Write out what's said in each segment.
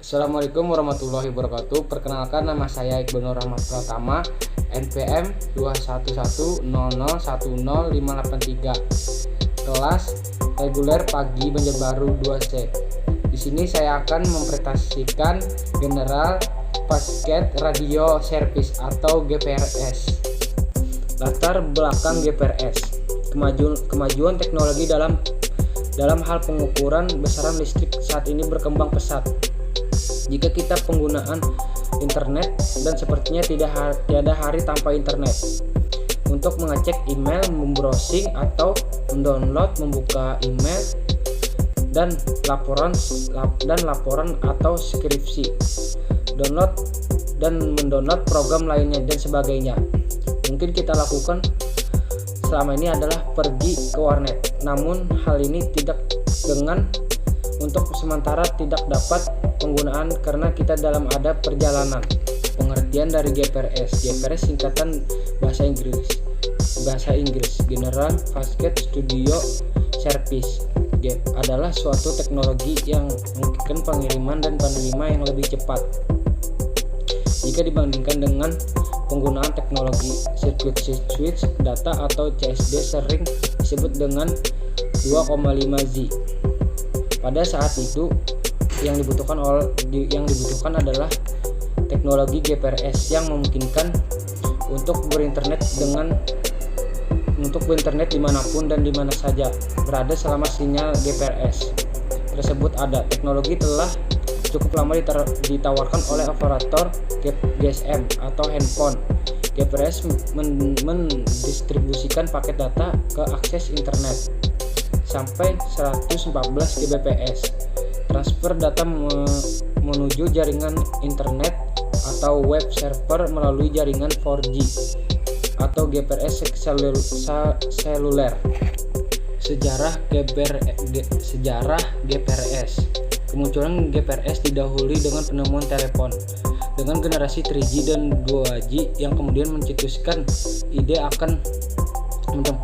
Assalamualaikum warahmatullahi wabarakatuh. Perkenalkan, nama saya Iqbal Nur Rahmat Pratama, NPM 2110010583, kelas reguler pagi Banjarbaru 2C. Di sini saya akan mempresentasikan General Packet Radio Service atau GPRS. Latar belakang GPRS. Kemajuan teknologi dalam hal pengukuran besaran listrik saat ini berkembang pesat. Jika kita penggunaan internet, dan sepertinya tiada hari tanpa internet. Untuk mengecek email, membrowsing atau mendownload, membuka email dan laporan atau skripsi, download dan mendownload program lainnya dan sebagainya. Mungkin kita lakukan selama ini adalah pergi ke warnet. Namun hal ini untuk sementara tidak dapat penggunaan karena kita dalam ada perjalanan. Pengertian dari GPRS. GPRS singkatan bahasa Inggris General Packet Radio Service. Adalah suatu teknologi yang memungkinkan pengiriman dan penerima yang lebih cepat jika dibandingkan dengan penggunaan teknologi circuit switch data atau CSD, sering disebut dengan 2,5Z. Pada saat itu yang dibutuhkan adalah teknologi GPRS yang memungkinkan untuk berinternet dimanapun dan dimana saja berada selama sinyal GPRS tersebut ada. Teknologi telah cukup lama ditawarkan oleh operator GSM atau handphone. GPRS mendistribusikan paket data ke akses internet sampai 114 Kbps. Transfer data menuju jaringan internet atau web server melalui jaringan 4G atau GPRS seluler. Sejarah GPRS. Kemunculan GPRS didahului dengan penemuan telepon dengan generasi 3G dan 2G yang kemudian mencetuskan ide akan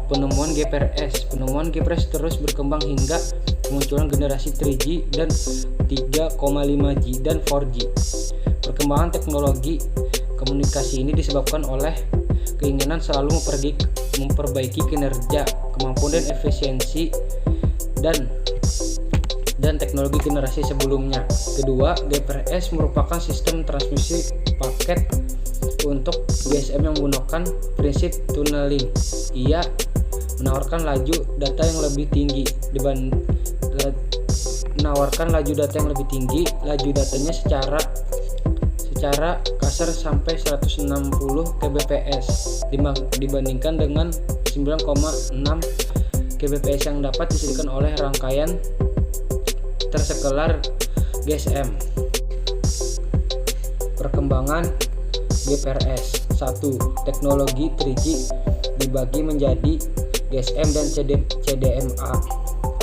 penemuan GPRS. Penemuan GPRS terus berkembang hingga kemunculan generasi 3G dan 3,5G dan 4G. Perkembangan teknologi komunikasi ini disebabkan oleh keinginan selalu memperbaiki kinerja, kemampuan dan efisiensi dan teknologi generasi sebelumnya. Kedua, GPRS merupakan sistem transmisi paket untuk GSM yang menggunakan prinsip tunneling. Ia menawarkan laju data yang lebih tinggi. Laju datanya secara kasar sampai 160 Kbps dibandingkan dengan 9,6 Kbps yang dapat disediakan oleh rangkaian tersekelar GSM. Perkembangan GPRS. 1. Teknologi 3G dibagi menjadi GSM dan CDMA.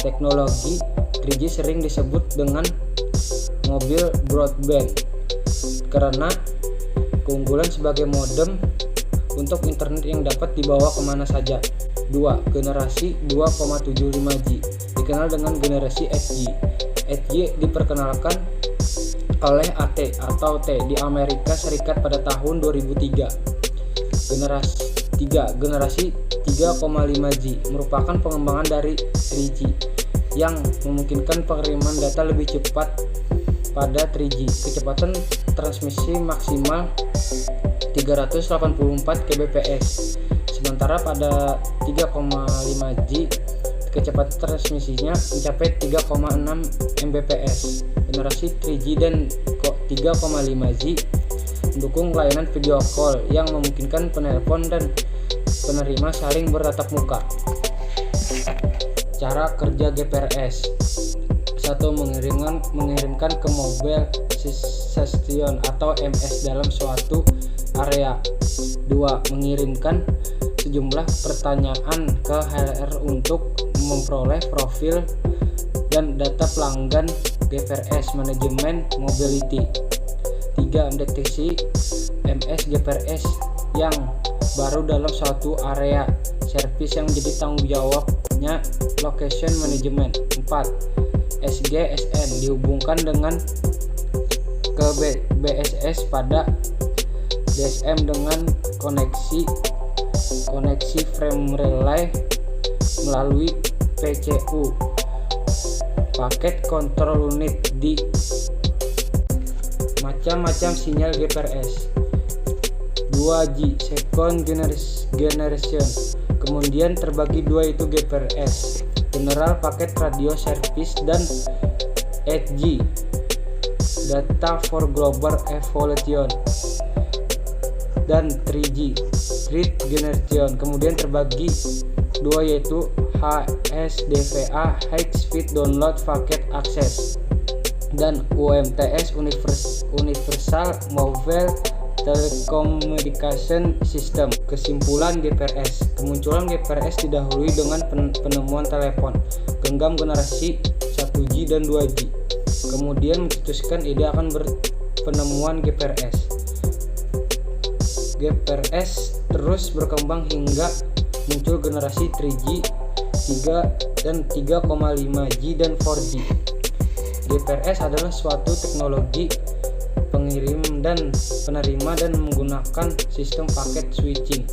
Teknologi 3G sering disebut dengan mobile broadband karena keunggulan sebagai modem untuk internet yang dapat dibawa kemana saja. 2. Generasi 2,75G dikenal dengan generasi 8G. 8G diperkenalkan oleh AT atau T di Amerika Serikat pada tahun 2003. Generasi 3,5G merupakan pengembangan dari 3G yang memungkinkan pengiriman data lebih cepat pada 3G. Kecepatan transmisi maksimal 384 Kbps. Sementara pada 3,5G kecepatan transmisinya mencapai 3,6 Mbps. Generasi 3G dan 3,5G mendukung layanan video call yang memungkinkan penelpon dan penerima saling bertatap muka. Cara kerja GPRS. 1. Mengirimkan ke mobile station atau MS dalam suatu area. 2. Mengirimkan sejumlah pertanyaan ke HLR untuk memperoleh profil dan data pelanggan GPRS. Manajemen mobility. 3. Mendeteksi MS GPRS yang baru dalam suatu area. Service yang menjadi tanggung jawabnya location management. 4. SGSN dihubungkan dengan ke BSS pada DSM dengan koneksi frame relay melalui PCU, paket control unit di macam-macam sinyal GPRS. 2G second generation, kemudian terbagi dua, itu GPRS general paket radio service, dan 8G data for global evolution, dan 3G third generation, kemudian terbagi dua, yaitu HSDVA high speed download packet access, dan UMTS universal mobile telecommunication system. Kesimpulan GPRS. Kemunculan GPRS didahului dengan penemuan telepon genggam generasi 1G dan 2G, kemudian mencetuskan ide akan penemuan GPRS. GPRS terus berkembang hingga muncul generasi 3G, 3 dan 3,5G dan 4G. GPRS adalah suatu teknologi pengirim dan penerima dan menggunakan sistem paket switching.